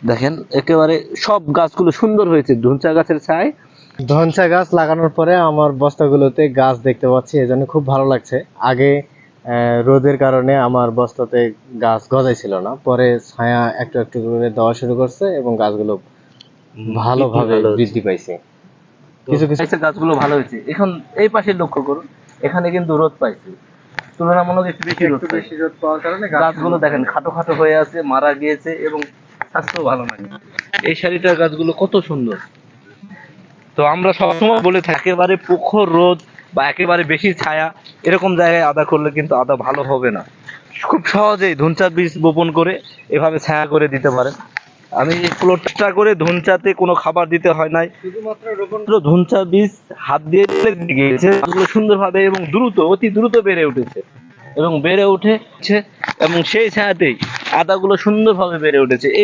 দেখেন একেবারে সব গাছগুলো সুন্দর হয়েছে ধুনচা গাছের ছায়। ধনচা গাছ লাগানোর পরে আমার বস্তাগুলোতে গাছ দেখতে পাচ্ছি, এজন্য খুব ভালো লাগছে। আগে রোদের কারণে আমার বস্তাতে গাছ গজাইছিল না, পরে ছায়া একটু একটু করে দেওয়া শুরু করছে এবং গাছগুলো ভালোভাবে বৃদ্ধি পাইছে। কিছু কিছু গাছগুলো ভালো হয়েছে। এখন এই পাশে লক্ষ্য করুন, এখানে কিন্তু রোদ পাইছে, তুলনামূলক একটু বেশি রোদ পাইছে। রোদ পাওয়ার কারণে গাছগুলো দেখেন খাটো খাটো হয়ে আছে, মারা গিয়েছে এবং স্বাস্থ্য ভালো নাই। এই শাড়িটার গাছগুলো কত সুন্দর। তো আমরা সবসময় বলে থাকি একেবারে প্রখর রোদ বা একেবারে বেশি ছায়া এরকম জায়গায় আদা করলে কিন্তু আদা ভালো হবে না। খুব সহজেই ধুনচা বীজ বপন করে এভাবে ছায়া করে দিতে পারেন। আমি এই প্লটটা করে ধুনচাতে কোনো খাবার দিতে হয় নাই, শুধুমাত্র রোপণ ধুনচা বীজ হাত দিয়ে গিয়েছে, এগুলো সুন্দরভাবে এবং দ্রুত অতি দ্রুত বেড়ে উঠেছে এবং বেড়ে উঠেছে এবং সেই ছায়াতেই আদাগুলো সুন্দরভাবে বেড়ে উঠেছে। এই